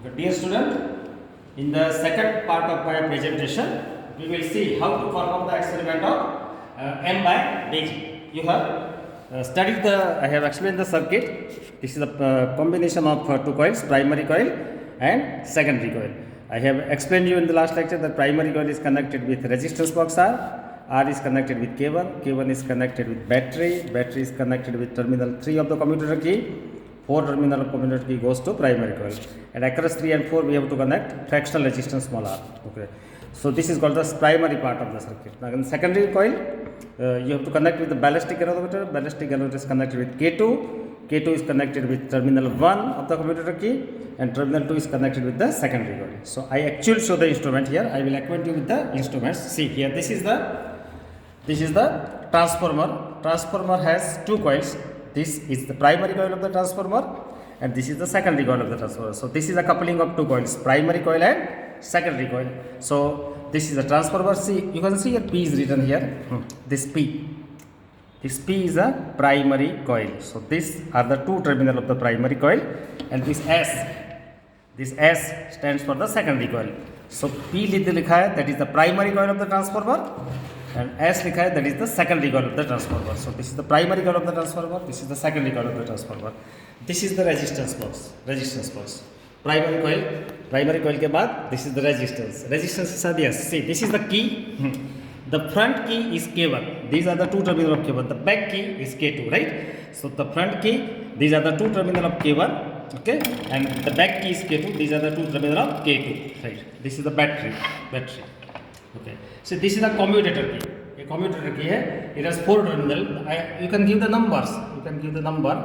Dear student, in the second part of my presentation, we will see how to perform the experiment of M by Beijing. You have studied I have explained the circuit. This is a combination of two coils, primary coil and secondary coil. I have explained you in the last lecture that primary coil is connected with resistance box R is connected with K1 is connected with battery is connected with terminal 3 of the commutator key. 4 terminal of commutator key goes to primary coil, and across 3 and 4 we have to connect fractional resistance small r. Okay, so this is called the primary part of the circuit. Now in secondary coil, you have to connect with the ballistic galvanometer. Ballistic galvanometer is connected with K2 is connected with terminal 1 of the commutator key, and terminal 2 is connected with the secondary coil. So I actually show the instrument here. I will acquaint you with the instruments. See here, this is the transformer. Transformer has two coils. This is the primary coil of the transformer, and this is the secondary coil of the transformer. So this is a coupling of two coils, primary coil and secondary coil. So this is the transformer. See, you can see here P is written here. This P is a primary coil. So these are the two terminal of the primary coil, and this S stands for the secondary coil. So P लिखा है, that is the primary coil of the transformer, and S लिखा है, that is the secondary coil of the transformer. So this is the primary coil of the transformer, this is the secondary coil of the transformer. This is the resistance box. Primary coil के बाद this is the resistance के साथ yes. See, this is the key. The front key is K1. These are the two terminal of K1. The back key is K2, right? So the front key, these are the two terminal of K1, okay, and the back key is K2. These are the two terminal of K2, right? This is the battery. Okay. So this is the commutator key. A commutator key है. It has four terminal. You can give the numbers. You can give the number.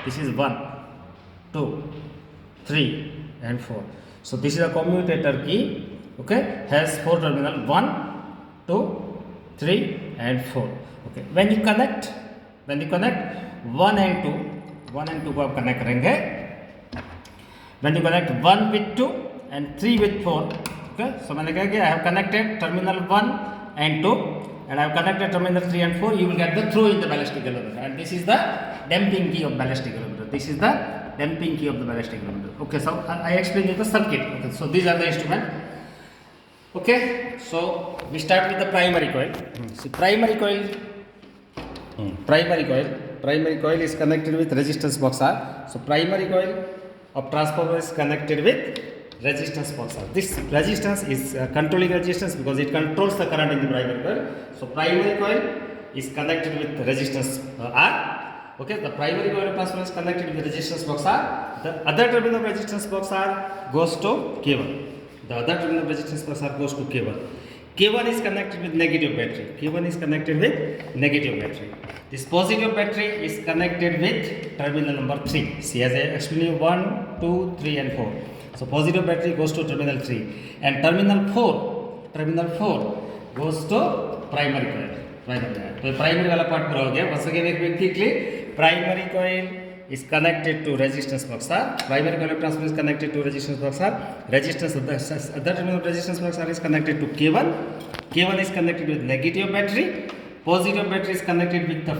This is 1, 2, 3, and 4. So this is a commutator key. Okay, has four terminal 1, 2, 3, and 4. Okay. When you connect 1 and 2 को आप connect करेंगे. When you connect 1 with 2 and 3 with 4. Okay, so मैंने कहा कि I have connected terminal 1 and 2, and I have connected terminal 3 and 4. You will get the throw in the ballistic galvanometer, and this is the damping key of ballistic galvanometer. Okay, so I explained you the circuit. Okay, so these are the instrument. Okay, so we start with the primary coil. See, primary coil is connected with resistance box R. So primary coil of transformer is connected with resistance box R. This resistance is controlling resistance because it controls the current in the primary coil. So primary coil is connected with resistance R. Okay, the primary coil of transformer is connected with resistance box R. The other terminal of resistance box R goes to K1. K1 is connected with negative battery. This positive battery is connected with terminal number 3. See, as I explained, 1, 2, 3, and 4. So positive battery goes to terminal 3, and terminal 4 goes to primary coil. तो primary वाला part पूरा हो गया. Once again एक बार quickly, primary coil is connected to resistance box R. Primary coil of transformer is connected to resistance box R. Resistance of the other terminal of resistance box R is connected to K1. K1 is connected with negative battery. Positive battery is connected with the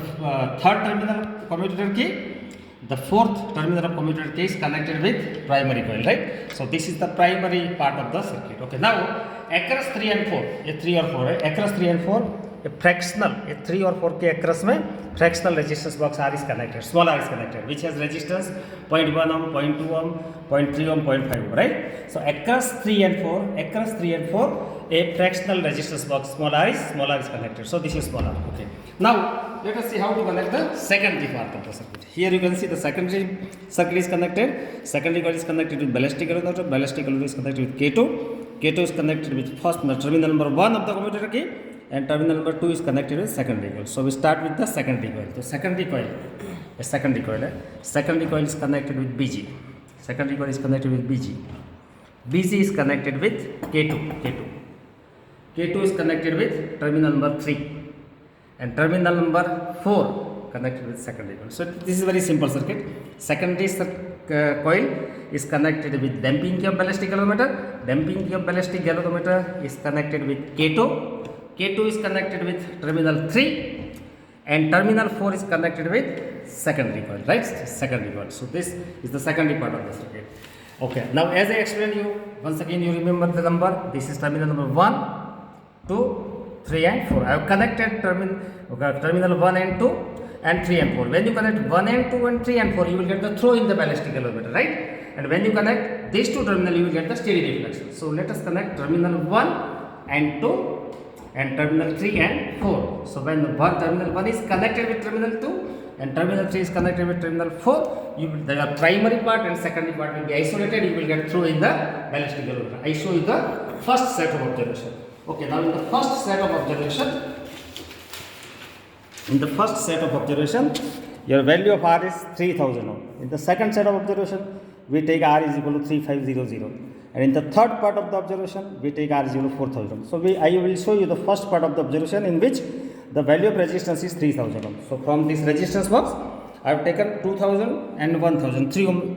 third terminal commutator key. The fourth terminal of commutator key is connected with primary coil, right? So this is the primary part of the circuit. Okay, now across 3 and 4, ये 3 और 4 है. Across 3 and 4, ये fractional, ये 3 और 4 के across में fractional resistance box R is connected, small r is connected, which has resistance 0.1 ohm, 0.2 ohm, 0.3 ohm, 0.5 ohm, right? So across 3 and 4, a fractional resistance box small r is connected. So this is small r. Okay. Now let us see how to connect the secondary part of the circuit. Here you can see the secondary circuit is connected. Secondary coil is connected with ballistic galvanometer. Ballistic galvanometer is connected with K2. K2 is connected with first terminal number 1 of the commutator key, and terminal number 2 is connected with secondary coil. So we start with the secondary coil. So secondary coil is connected with BG. BG is connected with K2. K2 is connected with terminal number 3, and terminal number 4 connected with secondary coil. So this is very simple circuit. Secondary coil is connected with damping key of ballistic galvanometer. Damping key of ballistic galvanometer is connected with K2. K2 is connected with terminal 3, and terminal 4 is connected with secondary coil, right? Secondary coil. So this is the secondary part of the circuit. Okay, now as I explained you, once again you remember the number. This is terminal number 1, 2, 3 and 4. I have connected terminal 1 and 2 and 3 and 4. When you connect 1 and 2 and 3 and 4, you will get the throw in the ballistic galvanometer, right? And when you connect these two terminals, you will get the steady deflection. So let us connect terminal 1 and 2 and terminal 3 and 4. So when the terminal 1 is connected with terminal 2 and terminal 3 is connected with terminal 4, the primary part and secondary part will be isolated. You will get through in the ballistic galvanometer. I show you the first set of observation. Okay, now in the first set of observation, your value of R is 3000 ohm. In the second set of observation, we take R is equal to 3500. And in the third part of the observation, we take R is equal to 4000. So I will show you the first part of the observation in which the value of resistance is 3000 ohm. So from this resistance box, I have taken 2000 and 1000,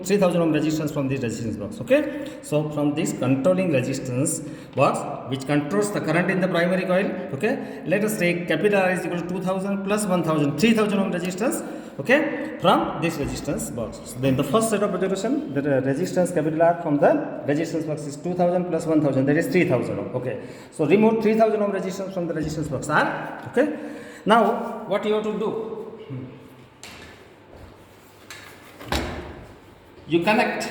3000 ohm resistance from this resistance box. Okay. So from this controlling resistance box, which controls the current in the primary coil. Okay. Let us take capital R is equal to 2000 plus 1000, 3000 ohm resistance. Okay, from this resistance box. So then the first set of observation, the resistance capital R from the resistance box is 2000 plus 1000, that is 3000 ohm. Okay, so remove 3000 ohm resistance from the resistance box R. Okay, now what you have to do? You connect,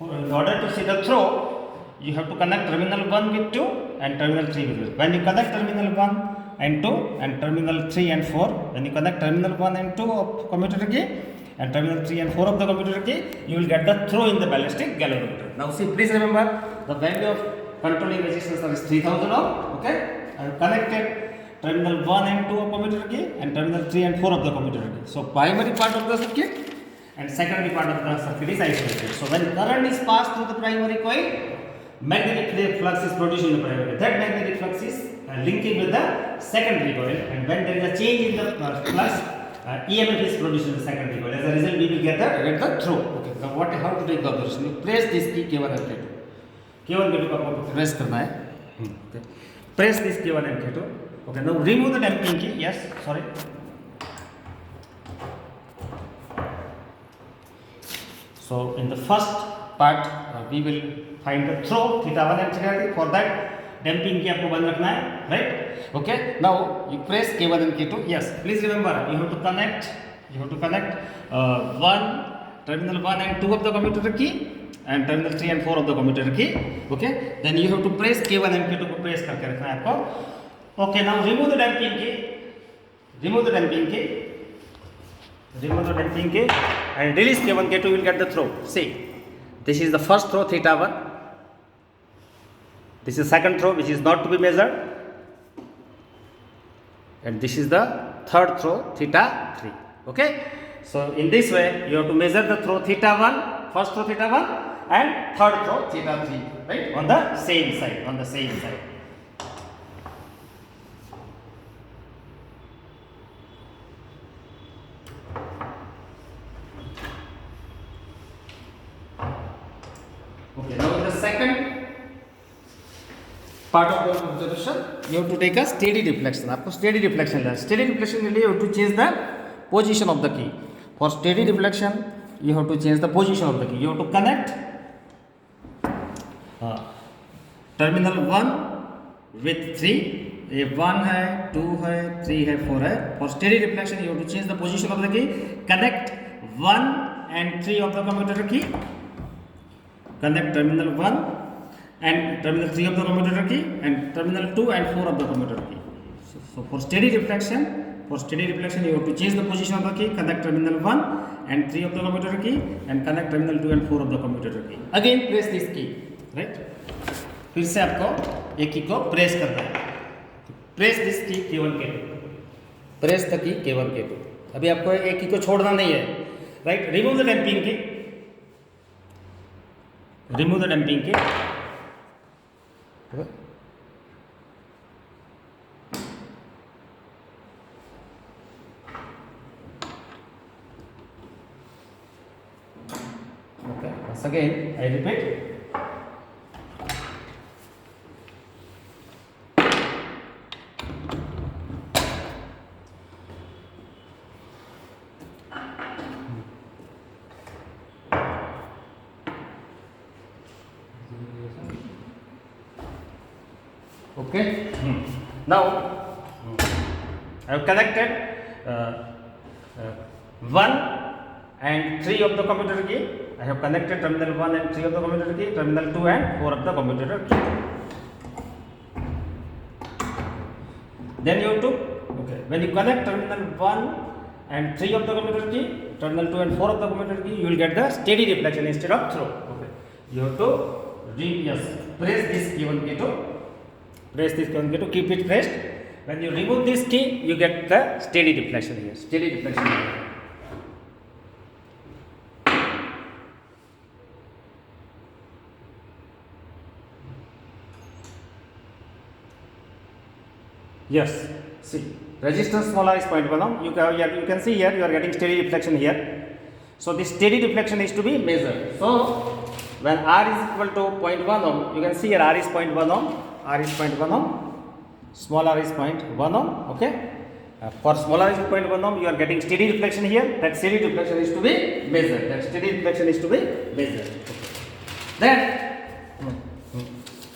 in order to see the throw, you have to connect terminal 1 with 2 and terminal 3 with 2. When you connect terminal 1 and 2 and terminal 3 and 4, when you connect terminal 1 and 2 of commutator key and terminal 3 and 4 of the commutator key, you will get the throw in the ballistic galvanometer. Now see, please remember the value of controlling resistance is 3000 ohm. Okay, I have connected terminal 1 and 2 of commutator key and terminal 3 and 4 of the commutator key. So primary part of the circuit and secondary part of the circuit is isolated. So when current is passed through the primary coil, magnetic flux is produced in the primary. That magnetic flux is linking with the secondary coil, and when there is a change in the flux, EMF is produced in the secondary coil. As a result, we will get the throw. Okay. Now how to take the observation? You press this key K1 and K2. K1 K2 को आपको press करना है. Okay. Press this K1 and K2. Okay. Now remove the damping key. Yes. Sorry. So in the first part, we will find the throw theta 1 and theta 3. For that, damping key आपको बंद रखना है, right? Okay. Now you press K1 and K2. Yes. Please remember, you have to connect terminal 1 and 2 of the commutator key and terminal 3 and 4 of the commutator key. Okay. Then you have to press K1 and K2 को press करके रखना है आपको. Okay. Now remove the damping key. Remove the damping key and release K1, K2. You will get the throw. See, this is the first throw theta 1. This is second throw which is not to be measured, and this is the third throw theta 3. Okay, so in this way you have to measure the throw theta 1, first throw theta 1 and third throw theta 3, right, on the same side. Okay, now in the second part of the observation, you have to take a steady deflection. आपको steady deflection लेना है. Steady deflection के लिए you have to change the position of the key. For steady deflection, you have to change the position of the key. You have to connect terminal 1 with 3. ये 1 है, 2 है, 3 है, 4 है. For steady deflection, you have to change the position of the key. Connect 1 and 3 of the commutator key. Connect terminal 1 and terminal 3 of the commutator key and terminal 2 and 4 of the commutator key. So for steady deflection, you have to change the position of the key, connect terminal 1 and 3 of the commutator key and connect terminal 2 and 4 of the commutator key. Again press this key, right? फिर से आपको एक की को press करना है. Press this की K1 K2. Press the key K1 K2. अभी आपको एक की को छोड़ना नहीं है, राइट? रिमूव द डैम्पिंग की. Remove the damping key. Okay. Once again, I repeat. Okay. Now I have connected 1 and 3 of the commutator key. I have connected terminal 1 and 3 of the commutator key, terminal 2 and 4 of the commutator key. Then you have to, when you connect terminal 1 and 3 of the commutator key, terminal 2 and 4 of the commutator key, you will get the steady deflection instead of throw. Okay. You have to press this key on key to keep it pressed. When you remove this key, you get the steady deflection here. Steady deflection here. Yes, see, resistance small r is 0.1 ohm. You can see here you are getting steady deflection here. So this steady deflection is to be measured. So when r is equal to 0.1 ohm, you can see here r is 0.1 ohm. R is 0.1 ohm. Small r is 0.1 ohm. Okay. For small r is 0.1 ohm, you are getting steady deflection here. That steady deflection is to be measured. That steady deflection is to be measured. Okay.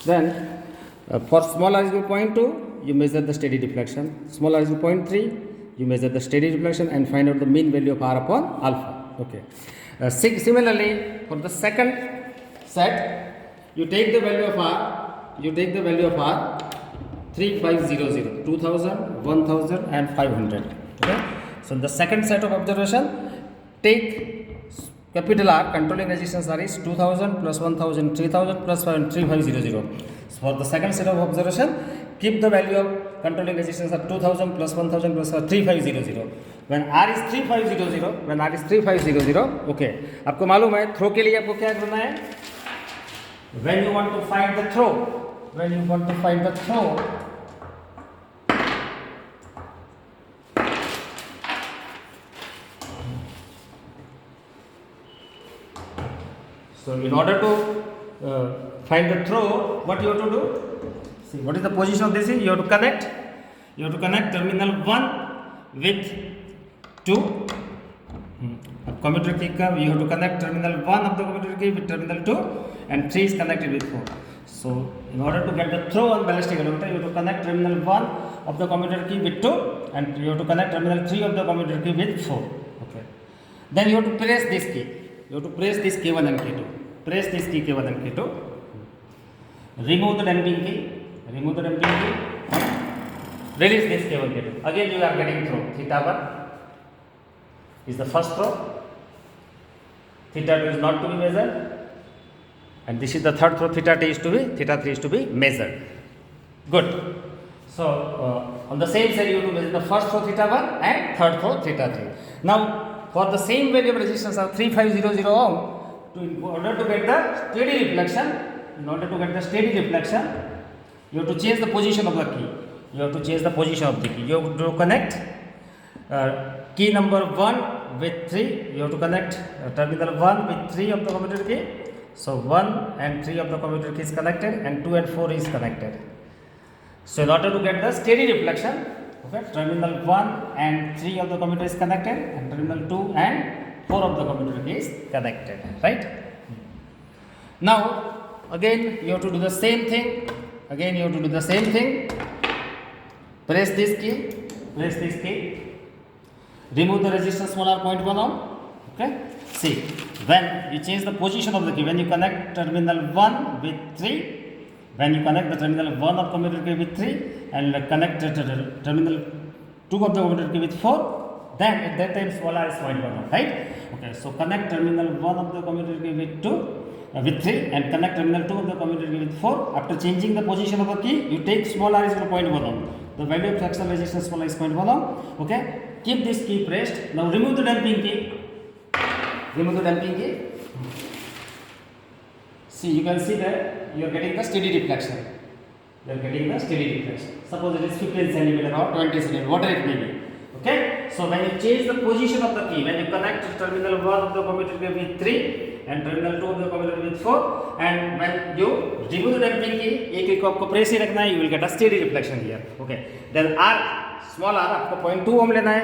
Then for small r is equal to 0.2. You measure the steady deflection. Small r is 0.3, you measure the steady deflection and find out the mean value of r upon alpha. Okay. Similarly, for the second set, you take the value of r, 3500, 2000, 1000 and 500. Okay. So, in the second set of observation, take capital R, controlling resistance R is 2000 plus 1000, 3000 plus 3500. So, for the second set of observation, keep the value of controlling resistance at 2000 plus 1000 plus 3500. When R is 3500, okay, आपको मालूम है throw के लिए आपको क्या करना है? When you want to find the throw, so in order to find the throw, what you have to do? See, what is the position of this? You have to connect terminal 1 with 2. Commutator key ka, you have to connect terminal 1 of the commutator key with terminal 2 and 3 is connected with 4. So, in order to get the throw on ballistic galvanometer, you have to connect terminal 1 of the commutator key with 2 and you have to connect terminal 3 of the commutator key with 4. Okay. Then you have to press this key. You have to press this K1 and K2. Press this key K1 and K2. Remove the damping key. Release this K1, K2. Again you are getting throw. Theta 1 is the first throw. Theta 2 is not to be measured. And this is the third throw. Theta 3 is to be measured. Good. So on the same side you have to measure the first throw Theta 1 and third throw Theta 3. Now for the same value of resistance of 3500 ohm, in order to get the steady deflection, you have to change the position of the key. You have to connect key number 1 with 3. You have to connect terminal 1 with 3 of the commutator key. So 1 and 3 of the commutator key is connected and 2 and 4 is connected. So in order to get the steady deflection, okay, terminal 1 and 3 of the commutator is connected and terminal 2 and 4 of the commutator key is connected, right? Now again you have to do the same thing. Press this key. Remove the resistance small r 0.1 ohm. Okay. See, when you change the position of the key, when you connect terminal 1 with 3, when you connect the terminal 1 of commutator key with 3 and connect terminal 2 of the commutator key with 4, then at that time small r is 0.1 ohm, right? Okay, so connect terminal 1 of the commutator key with 3 and connect terminal 2 of the commutator key with 4. After changing the position of the key, you take small r is 0.1 ohm. The value of fractional resistance small r is 0.1 ohm. Okay, keep this key pressed. Now remove the damping key. See, you can see that you are getting the steady deflection. Suppose it is 15 cm or 20 cm, whatever it may be. Okay, so when you change the position of the key, when you connect terminal 1 of the commutator key with 3 and terminal 2 of the commutator with 4, and when you remove the damping key, एक key को आपको press ही रखना है, you will get a steady deflection here. Okay, then R, small r आपको 0.2 ohm लेना है,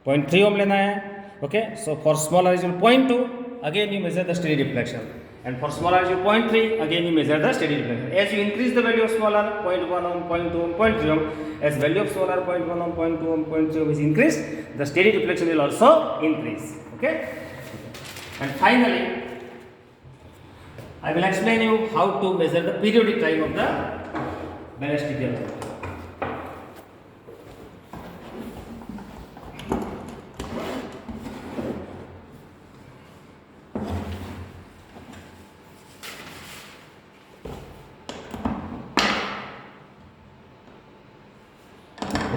0.3 ohm लेना है. Okay, so for small r is 0.2, again you measure the steady deflection, And for small r is 0.3, again you measure the steady deflection. As you increase the value of small r, 0.1 ohm, 0.2 ohm, 0.3 ohm, as value of small r 0.1 ohm, 0.2 ohm, 0.3 ohm is increased, the steady deflection will also increase. Okay. And finally, I will explain you how to measure the periodic time of the ballistic galvanometer.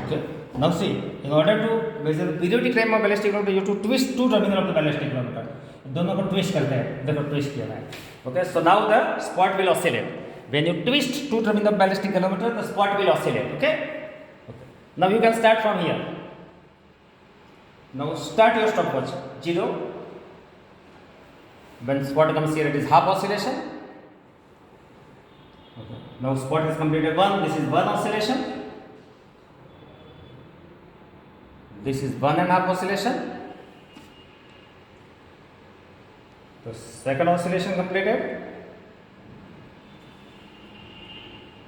Okay. Now see, in order to measure the periodic time of ballistic galvanometer, you have to twist two terminal of the ballistic galvanometer. दोनों को twist करते हैं, देखो twist किया है. Okay, so now the spot will oscillate. When you twist two terminal of ballistic galvanometer, the spot will oscillate. Okay. Now you can start from here. Now start your stopwatch 0. When spot comes here, it is half oscillation. Okay. Now spot is completed 1. This is 1 oscillation. This is 1.5 oscillation. The second oscillation completed.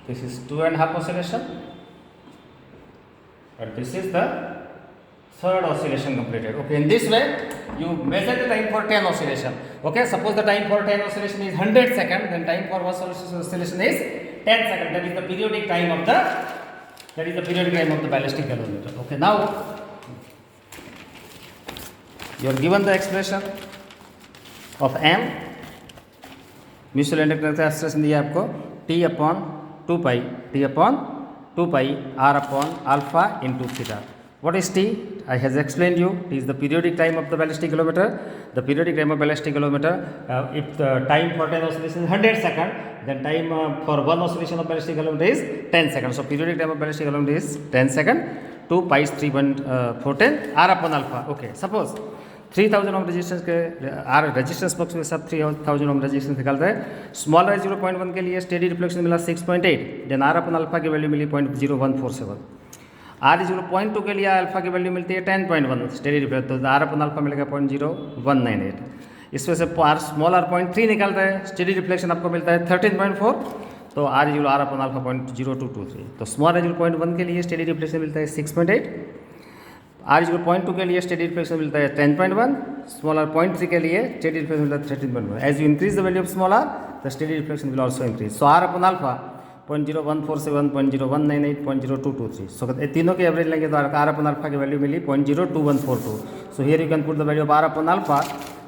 This is 2.5 oscillation. And this is the third oscillation completed. Okay, in this way you measure the time for 10 oscillation. Okay, suppose the time for 10 oscillation is 100 seconds, then time for 1 oscillation is 10 seconds. That is the periodic time of the ballistic galvanometer. Okay, now you are given the expression of m, mutual inductance का expression दिया आपको t upon 2 pi r upon alpha into theta. What is t? I has explained you. T is the periodic time of the ballistic galvanometer. The periodic time of ballistic galvanometer, if the time for 10 oscillation is 100 seconds, then time for one oscillation of ballistic galvanometer is 10 seconds. So periodic time of ballistic galvanometer is 10 seconds. 2 pi is 3.410 r upon alpha. Okay, suppose 3000 ohm resistance के are resistance box में सब 3000 ohm resistance निकालते हैं. Small r 0.1 के लिए steady reflection मिला 6.8, then are upon alpha की value milli 0.0147. Are 0.2 के लिए अल्फा की वैल्यू मिलती है 10.1 स्टेडी रिफ्लेक्शन, तो आर अपन अल्फा मिलेगा 0.0198. इस वजह से आर स्मॉल r 0.3 निकालता है, स्टेडी रिफ्लेक्शन आपको मिलता है 13.4, तो आर अपन अल्फा 0.0223. तो स्मॉल r 0.1 के लिए स्टेडी रिफ्लेक्शन मिलता है 6.8, आर 0.2 के लिए स्टेडी रिफ्लेक्शन मिलता है 10.1, स्मॉल r 0.3 के लिए स्टेडी रिफ्लेक्शन मिलता है 13.1. As you increase the value of small r, the steady reflection will also increase. So R upon alpha 0.0147, 0.0198, 0.0223. So तीनों के एवरेज लेंगे तो आर अपन अल्फा की वैल्यू मिली 0.02142. So here you can put the value of R upon alpha,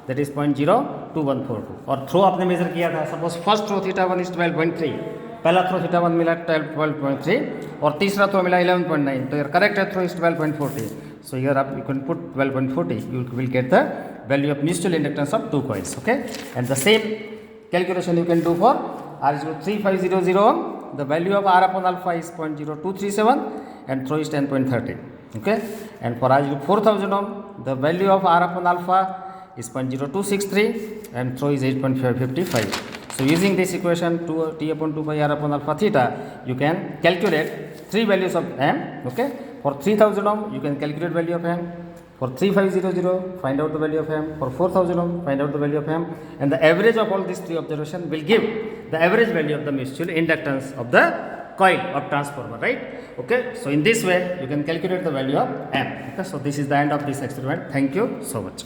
that is 0.02142. और throw आपने measure किया था, suppose first throw theta 1 is 12.3, पहला थ्रो थीटा 1 मिला 12.3 और तीसरा थ्रो मिला 11.9, तो करेक्ट है throw is 12.40. So here up you can put 12.40, you will get the value of mutual inductance of two coils. Okay, and the same calculation you can do for r 03500 ohm. The value of r upon alpha is 0.0237 and throw is 10.30. Okay, and for r 4000 ohm, the value of r upon alpha is 0.0263 and throw is 8.55. So using this equation, t upon 2 pi r upon alpha theta, you can calculate three values of m. Okay, for 3000 ohm you can calculate value of m, for 3500 find out the value of m, for 4000 ohm find out the value of m, and the average of all these three observations will give the average value of the mutual inductance of the coil of transformer, right? Okay, so in this way you can calculate the value of m. Okay, so this is the end of this experiment. Thank you so much.